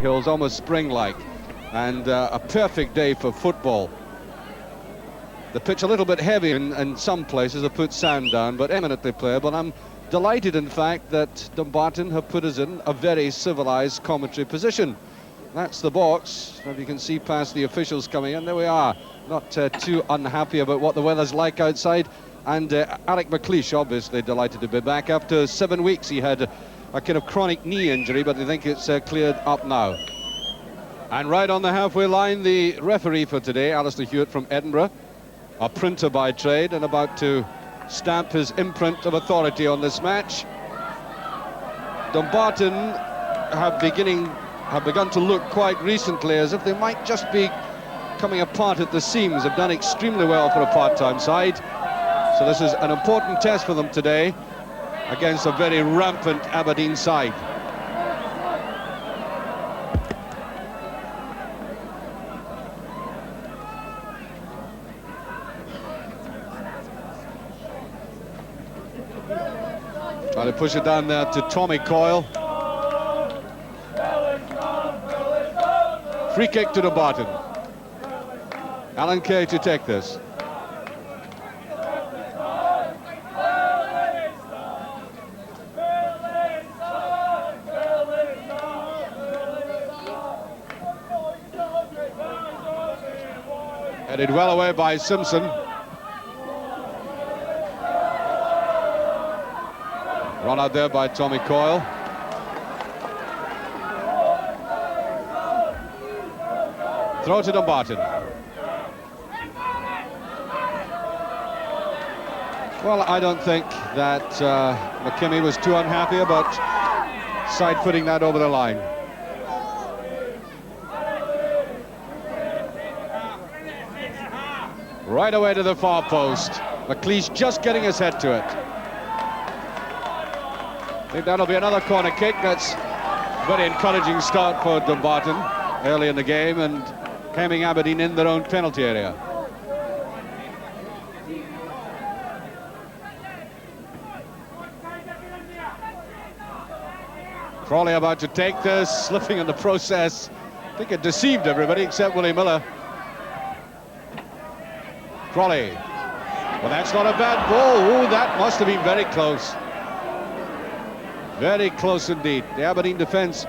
Hills, almost spring-like, and a perfect day for football. The pitch a little bit heavy in some places, have put sand down, but eminently playable. I'm delighted, in fact, that Dumbarton have put us in a very civilised commentary position. That's the box. If you can see past the officials coming in, there we are. Not too unhappy about what the weather's like outside. And Alec McLeish, obviously delighted to be back. After 7 weeks, he had a kind of chronic knee injury, but I think it's cleared up now. And right on the halfway line, the referee for today, Alistair Hewitt from Edinburgh, a printer by trade, and about to stamp his imprint of authority on this match. Dumbarton have begun to look quite recently as if they might just be coming apart at the seams. Have done extremely well for a part-time side. So this is an important test for them today against a very rampant Aberdeen side. Trying to push it down there to Tommy Coyle. Free kick to Dumbarton. Alan Kay to take this. Headed well away by Simpson. Run out there by Tommy Coyle. Throw to Dumbarton. Well, I don't think that McKimmie was too unhappy about side-footing that over the line. Right away to the far post. McLeish just getting his head to it. I think that'll be another corner kick. That's a very encouraging start for Dumbarton early in the game and hemming Aberdeen in their own penalty area. Crawley about to take this, slipping in the process. I think it deceived everybody except Willie Miller. Crawley. Well, that's not a bad ball. Ooh, that must have been very close. Very close indeed. The Aberdeen defence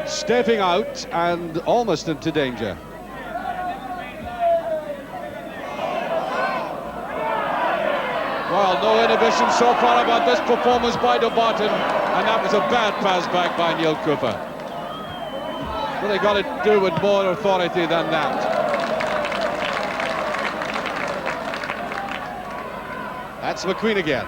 stepping out and almost into danger. Well, no inhibition so far about this performance by Dumbarton, and that was a bad pass back by Neil Cooper. But they got to do with more authority than that. That's McQueen again.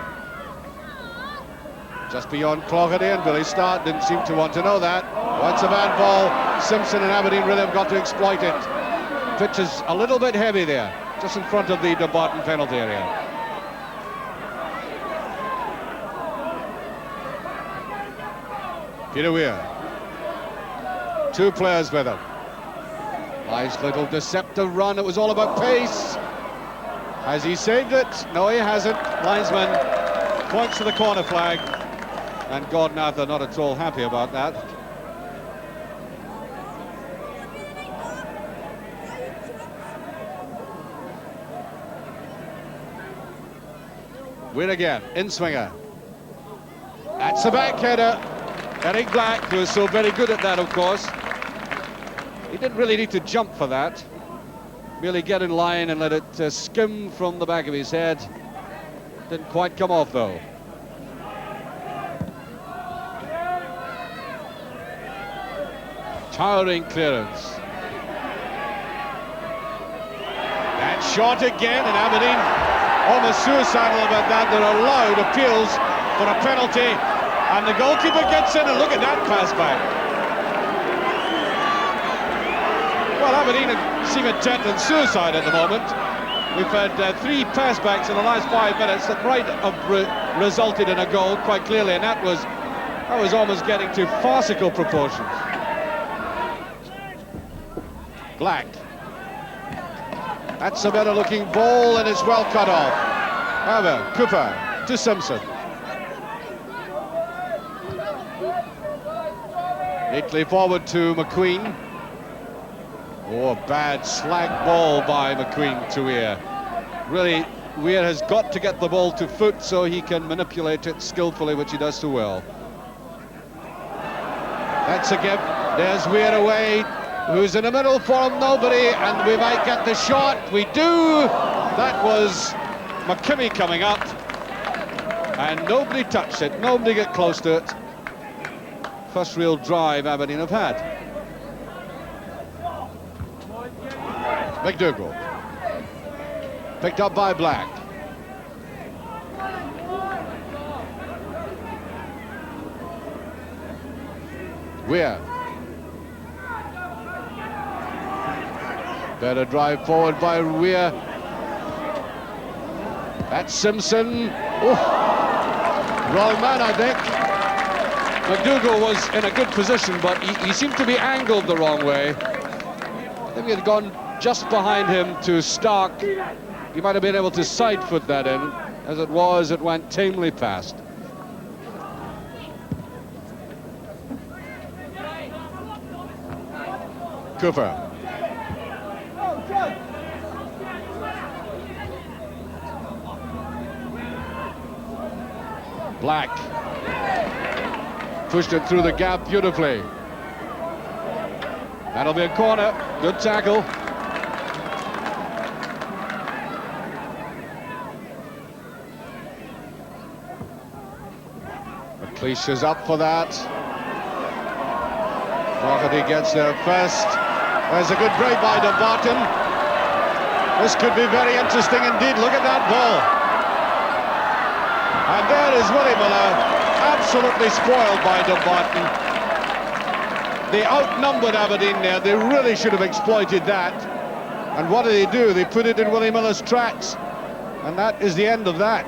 Just beyond Clougherty, and Billy Starr didn't seem to want to know that. Once a bad ball, Simpson and Aberdeen really have got to exploit it. Pitch is a little bit heavy there, just in front of the Dumbarton penalty area. Peter Weir. Two players with him. Nice little deceptive run. It was all about pace. Has he saved it? No, he hasn't. Linesman points to the corner flag. And Gordon Arthur not at all happy about that. Weir again, in-swinger. That's a back header. Eric Black, who is so very good at that, of course. He didn't really need to jump for that. Merely get in line and let it skim from the back of his head. Didn't quite come off, though. Towering clearance. That shot again, and Aberdeen almost suicidal about that. There are loud appeals for a penalty, and the goalkeeper gets in, and look at that pass back. Well, Aberdeen seem intent on suicide at the moment. We've had 3 pass backs in the last 5 minutes that might have resulted in a goal quite clearly, and that was almost getting to farcical proportions. Black. That's a better looking ball, and it's well cut off. However, Cooper to Simpson. Neatly forward to McQueen. Oh, a bad slag ball by McQueen to Weir. Really, Weir has got to get the ball to foot so he can manipulate it skillfully, which he does so well. That's a give. There's Weir away. Who's in the middle for him? Nobody. And we might get the shot. We do. That was McKimmie coming up. And nobody touched it. Nobody get close to it. First real drive Aberdeen have had. McDougall. Picked up by Black. Weir. Better drive forward by Weir. That's Simpson. Oh, wrong man, I think. McDougall was in a good position, but he seemed to be angled the wrong way. I think he had gone just behind him to Stark. He might have been able to side foot that in. As it was, it went tamely past. Cooper. Black. Pushed it through the gap beautifully. That'll be a corner. Good tackle. McLeish is up for that. Doherty gets there first. There's a good break by Dumbarton. This could be very interesting indeed. Look at that ball. And there is Willie Miller, absolutely spoiled by Dumbarton. They outnumbered Aberdeen there. They really should have exploited that. And what did they do? They put it in Willie Miller's tracks. And that is the end of that.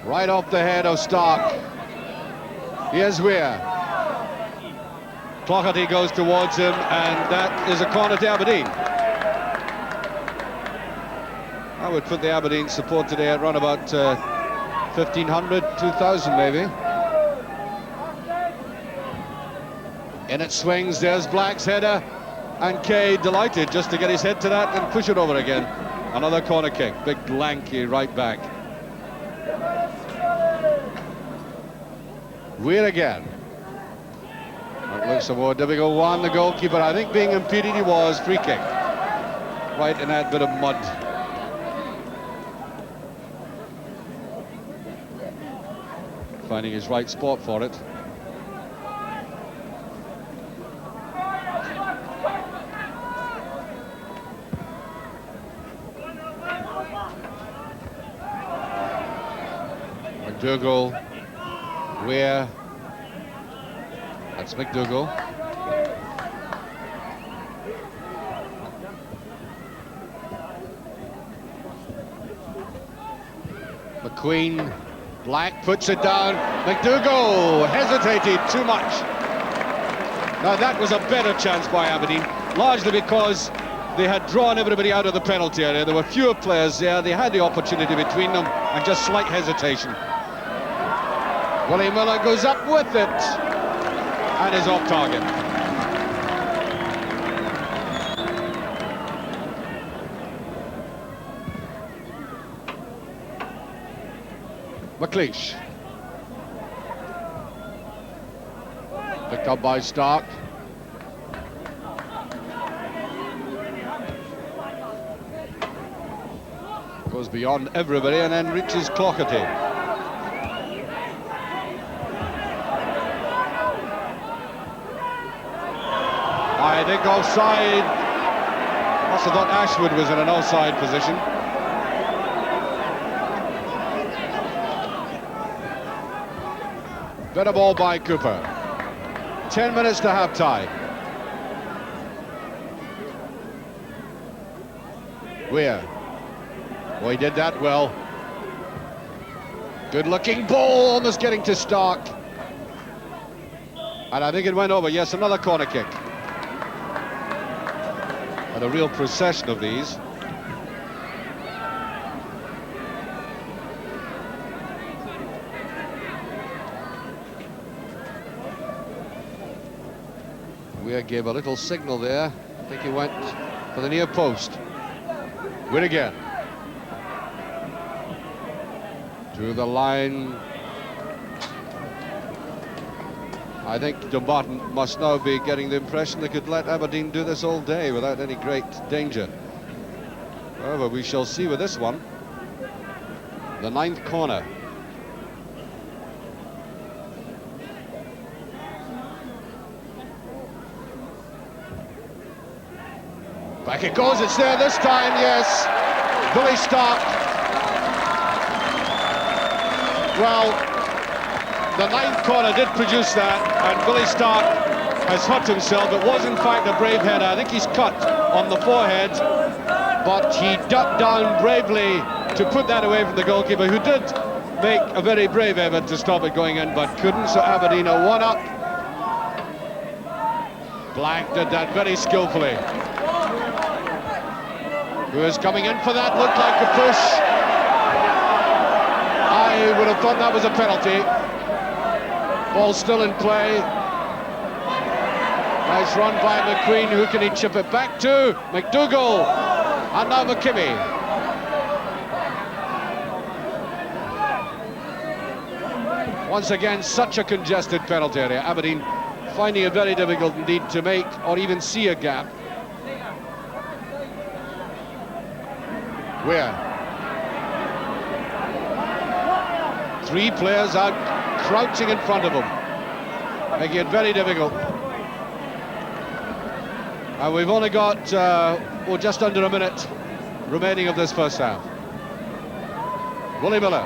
Right off the head of Stark. Here's Weir. Clougherty goes towards him, and that is a corner to Aberdeen. I would put the Aberdeen support today at around about 1,500, 2,000 maybe. In it swings, there's Black's header, and Kay delighted just to get his head to that and push it over again. Another corner kick, big lanky right back. Weir again. It looks a more difficult one, the goalkeeper, I think being impeded he was, free kick. Right in that bit of mud. Finding his right spot for it. McDougall, Weir. That's McDougall. McQueen. Black puts it down. McDougall hesitated too much. Now that was a better chance by Aberdeen, largely because they had drawn everybody out of the penalty area. There were fewer players there. They had the opportunity between them, and just slight hesitation. Willie Miller goes up with it and is off target. McLeish. Picked up by Stark. Goes beyond everybody and then reaches Clougherty. I think offside. Must have thought Ashwood was in an offside position. Better ball by Cooper. 10 minutes to half-time. Weir. Oh, he did that well. Good-looking ball, almost getting to Stark. And I think it went over. Yes, another corner kick. And a real procession of these. Weir gave a little signal there. I think he went for the near post. Weir again. To the line. I think Dumbarton must now be getting the impression they could let Aberdeen do this all day without any great danger. However, we shall see with this one. The 9th corner. Back it goes, it's there this time, yes. Billy Stark. Well, the 9th corner did produce that, and Billy Stark has hurt himself. It was in fact a brave header. I think he's cut on the forehead, but he ducked down bravely to put that away from the goalkeeper, who did make a very brave effort to stop it going in, but couldn't. So Aberdeen are 1 up. Black did that very skillfully. Who is coming in for that? Looked like a push. I would have thought that was a penalty. Ball still in play. Nice run by McQueen. Who can he chip it back to? McDougall. And now McKimmie. Once again, such a congested penalty area. Aberdeen finding it very difficult indeed to make or even see a gap. Weir. 3 players out crouching in front of him, making it very difficult. And we've only got just under a minute remaining of this first half. Willie Miller.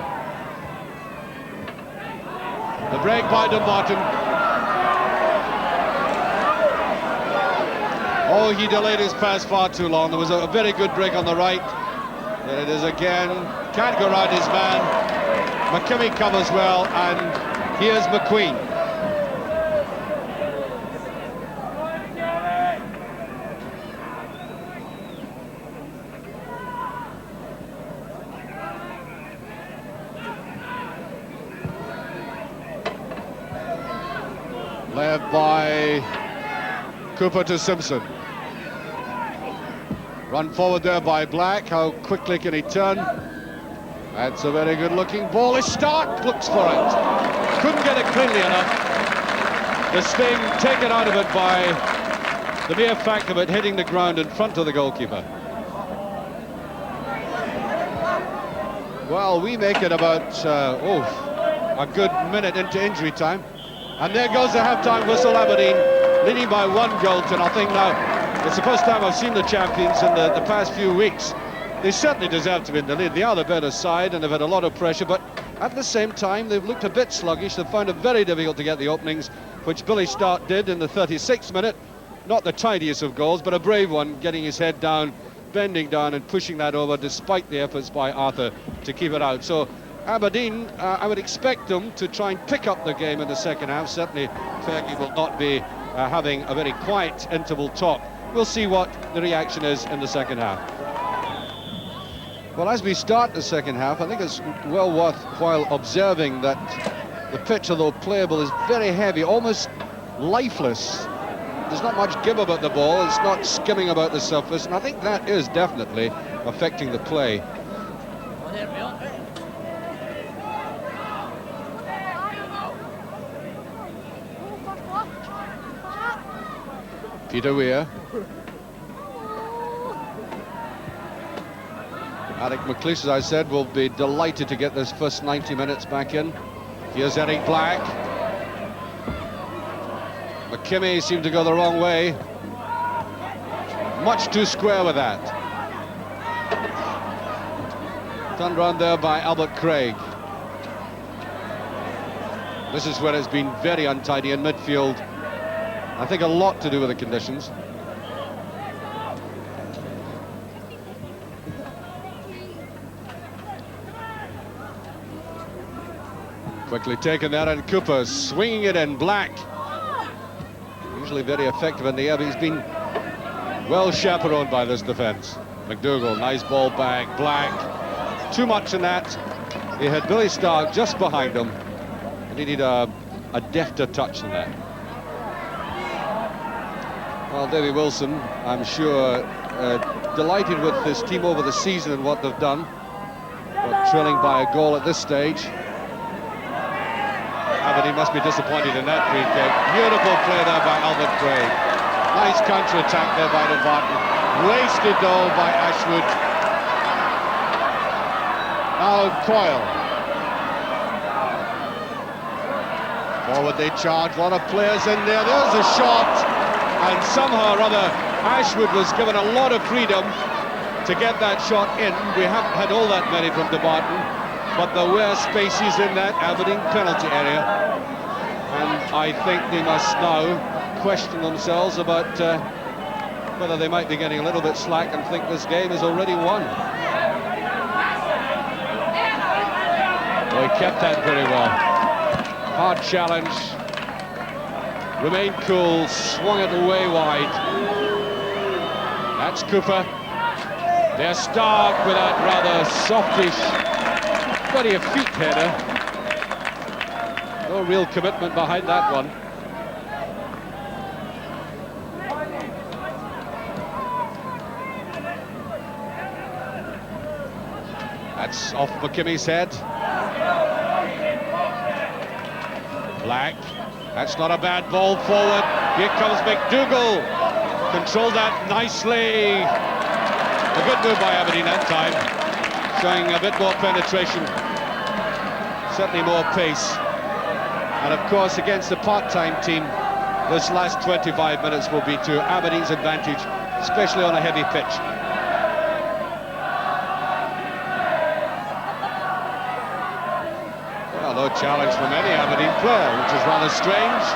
The break by Dumbarton. Oh, he delayed his pass far too long. There was a very good break on the right. There it is again. Can't go around his man. McKimmie covers well, and here's McQueen. Led by Cooper to Simpson. Run forward there by Black. How quickly can he turn? That's a very good looking ball. Stark looks for it. Couldn't get it cleanly enough. The sting taken out of it by the mere fact of it hitting the ground in front of the goalkeeper. Well, we make it about a good minute into injury time. And there goes the half-time whistle. Aberdeen leading by 1 goal to nothing. Now, it's the first time I've seen the champions in the past few weeks. They certainly deserve to be in the lead. They are the better side and they've had a lot of pressure, but at the same time they've looked a bit sluggish. They've found it very difficult to get the openings, which Billy Stark did in the 36th minute. Not the tidiest of goals, but a brave one, getting his head down, bending down and pushing that over despite the efforts by Arthur to keep it out. So Aberdeen, I would expect them to try and pick up the game in the second half. Certainly Fergie will not be having a very quiet interval talk. We'll see what the reaction is in the second half. Well, as we start the second half, I think it's well worthwhile observing that the pitch, although playable, is very heavy, almost lifeless. There's not much give about the ball. It's not skimming about the surface, and I think that is definitely affecting the play. Peter Weir. Alec McLeish, as I said, will be delighted to get this first 90 minutes back in. Here's Eric Black. McKimmie seemed to go the wrong way. Much too square with that. Turned around there by Albert Craig. This is where it's been very untidy in midfield. I think a lot to do with the conditions. Quickly taken there, and Cooper swinging it in. Black, usually very effective in the air, but he's been well chaperoned by this defence. McDougall, nice ball back. Black, too much in that. He had Billy Stark just behind him, and he needed a defter touch in that. Well, Davy Wilson, I'm sure, delighted with this team over the season and what they've done. But trailing by a goal at this stage. Aberdeen must be disappointed in that free kick. Beautiful play there by Albert Craig. Nice counter-attack there by Dumbarton. Wasted though by Ashwood. Now Coyle. Forward they charge, a lot of players in there. There's a shot, and somehow or other Ashwood was given a lot of freedom to get that shot in. We haven't had all that many from Dumbarton, but there were spaces in that Aberdeen penalty area, and I think they must now question themselves about whether they might be getting a little bit slack and think this game is already won. They kept that very well. Hard challenge, remained cool, swung it way wide. That's Cooper. They're Stark with that rather softish, very effete header. No real commitment behind that one. That's off McKimmy's head. Black. That's not a bad ball forward. Here comes McDougall. Controlled that nicely. A good move by Aberdeen that time. Showing a bit more penetration. Certainly more pace. And of course, against the part-time team, this last 25 minutes will be to Aberdeen's advantage, especially on a heavy pitch. Well, no challenge from any Aberdeen player, which is rather strange.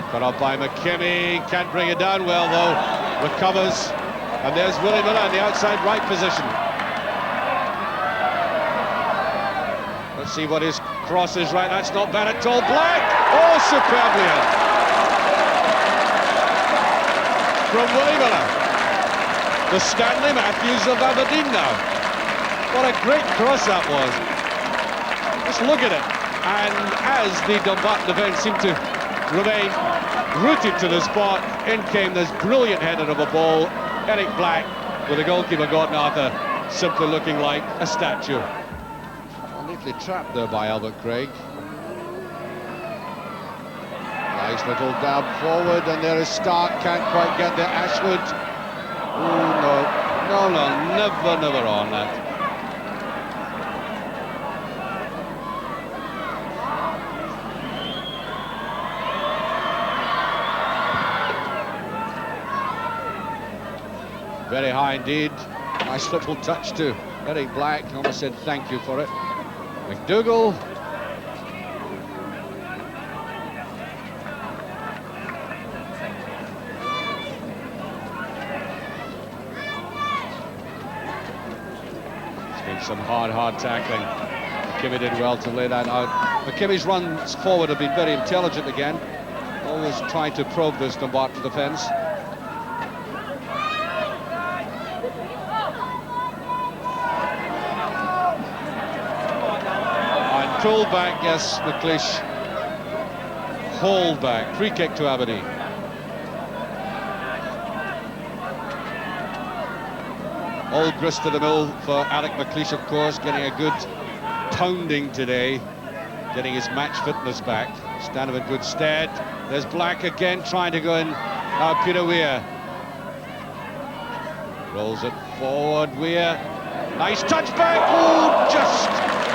Cut off by McKimmie, can't bring it down well though, recovers, and there's Willie Miller in the outside right position. Let's see what his cross is. Right, that's not bad at all. Black! Oh, superbly in. From Willie Miller. The Stanley Matthews of Aberdeen now. What a great cross that was. Just look at it. And as the Dumbarton defence seemed to remain rooted to the spot, in came this brilliant header of a ball. Eric Black, with the goalkeeper Gordon Arthur simply looking like a statue. Neatly trapped there by Albert Craig. Nice little dab forward, and there is Stark, can't quite get there. Ashwood. Oh, no, never on that. Very high indeed. Nice little touch to Eric Black. Almost said thank you for it. McDougall. It's been some hard tackling. McKimmie did well to lay that out. McKimmie's runs forward have been very intelligent again. Always trying to probe this Dumbarton defence. Pulled back, yes, McLeish. Hauled back. Free kick to Aberdeen. All grist to the mill for Alec McLeish, of course, getting a good pounding today, getting his match fitness back. Stand in good stead. There's Black again trying to go in. Now Peter Weir. Rolls it forward, Weir. Nice touchback. Oh, just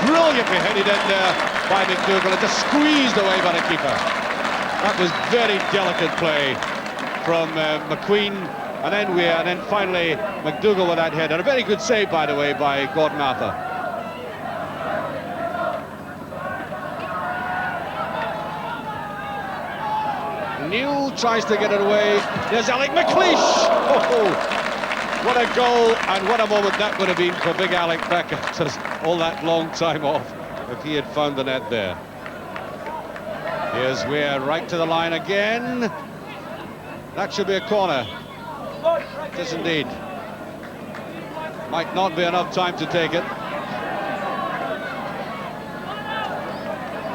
brilliantly headed in there by McDougall. It just squeezed away by the keeper. That was very delicate play from McQueen, and then Weir, and then finally McDougall with that header. A very good save, by the way, by Gordon Arthur. Newell tries to get it away. There's Alec McLeish. Oh, what a goal, and what a moment that would have been for big Alec back after all that long time off, if he had found the net there. Here's Weir right to the line again. That should be a corner. It is indeed. Might not be enough time to take it.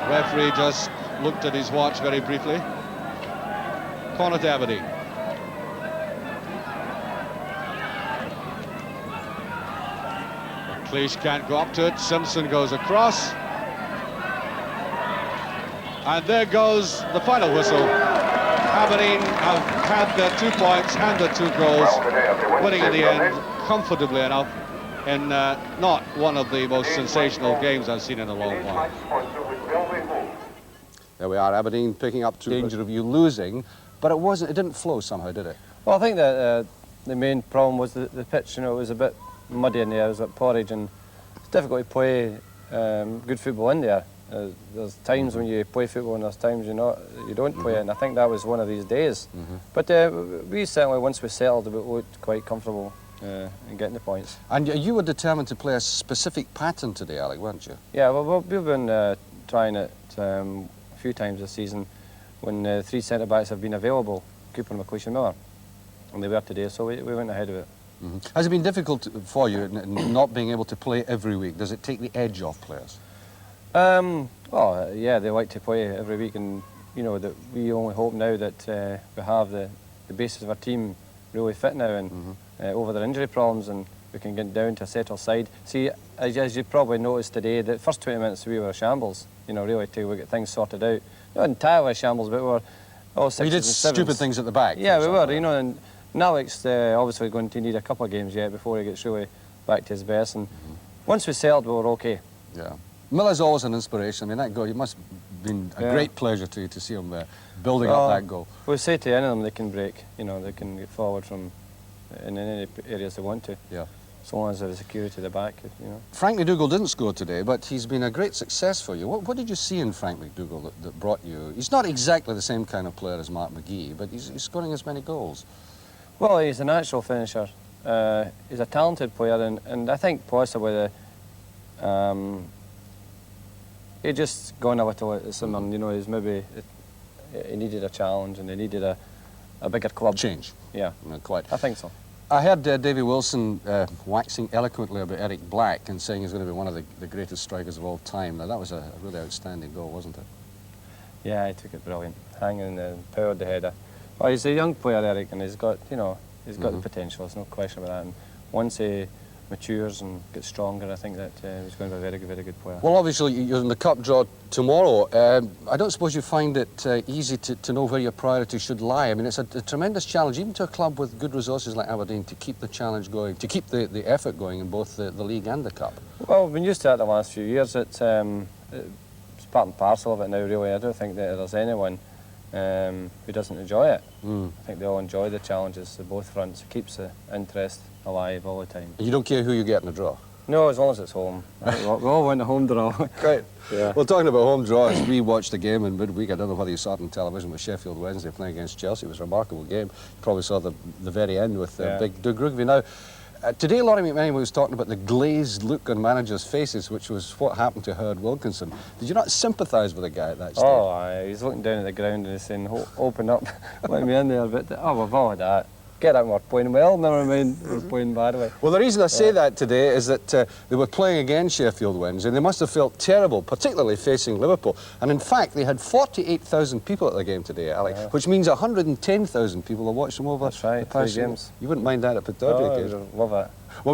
Referee just looked at his watch very briefly. upon it, Aberdeen. Cleese can't go up to it. Simpson goes across. And there goes the final whistle. Aberdeen have had their 2 points and their 2 goals, winning in the end comfortably enough in not one of the most sensational games I've seen in a long while. There we are, Aberdeen picking up 2. Danger of you losing, but it didn't flow somehow, did it? Well, I think that the main problem was the pitch. You know, it was a bit muddy in there, it was like porridge, and it's difficult to play good football in there. There's times when you play football and there's times you don't play it, and I think that was one of these days. But we certainly, once we settled, we looked quite comfortable in getting the points. And you were determined to play a specific pattern today, Alec, weren't you? Yeah, well, we've been trying it a few times this season when 3 centre-backs have been available, Cooper, McLeish and Miller, and they were today, so we went ahead of it. Has it been difficult for you not being able to play every week? Does it take the edge off players? Well, yeah, they like to play every week, and you know that we only hope now that we have the basis of our team really fit now and over their injury problems, and we can get down to a settled side. See, as you probably noticed today, the first 20 minutes we were a shambles, you know, really till we get things sorted out. Not entirely a shambles, but we were all sixes and sevens. You did stupid things at the back. Yeah, we were, you know, and Alec's obviously going to need a couple of games yet before he gets really back to his best, and once we settled, we were okay. Yeah. Miller's always an inspiration. I mean, that goal, it must have been a great pleasure to you to see him building up that goal. We say to any of them they can break, you know, they can get forward from in any areas they want to. Yeah. So long as there's security at the back, you know. Frank McDougall didn't score today, but he's been a great success for you. What did you see in Frank McDougall that brought you? He's not exactly the same kind of player as Mark McGee, but he's scoring as many goals. Well, he's a natural finisher. He's a talented player, and I think possibly he just gone a little at something, you know, he's maybe, he needed a challenge and he needed a bigger club. Change. Yeah. No, quite. I think so. I heard Davy Wilson waxing eloquently about Eric Black and saying he's going to be one of the greatest strikers of all time. Now, that was a really outstanding goal, wasn't it? Yeah, he took it brilliant, hanging and powered the header. Well, he's a young player, Eric, and he's got, you know, he's got the potential, there's no question about that. And once he matures and gets stronger, I think that he's going to be a very good player. Well, obviously, you're in the cup draw tomorrow. I don't suppose you find it easy to know where your priorities should lie. I mean, it's a tremendous challenge, even to a club with good resources like Aberdeen, to keep the challenge going, to keep the effort going in both the league and the cup. Well, we've been used to that the last few years. It's part and parcel of it now, really. I don't think that there's anyone who doesn't enjoy it. I think they all enjoy the challenges at both fronts. It keeps the interest alive all the time. You don't care who you get in a draw? No, as long as it's home. We all want a home draw. Great. Yeah. Well, talking about home draws, we watched the game in midweek. I don't know whether you saw it on television with Sheffield Wednesday playing against Chelsea. It was a remarkable game. You probably saw the very end with big Doug Rugby. Now, today, Laurie McMahon was talking about the glazed look on managers' faces, which was what happened to Howard Wilkinson. Did you not sympathise with the guy at that stage? Oh, he's looking down at the ground and he's saying, open up, let me in there. But, oh, we've all had that. Get out, we're playing well, never mind, we're playing badly. Well, the reason I say that today is that they were playing against Sheffield Wednesday, and they must have felt terrible, particularly facing Liverpool. And in fact, they had 48,000 people at the game today, Alec, which means 110,000 people have watched them over the past games. You wouldn't mind that at Pittodrie? Oh, I love it. Well,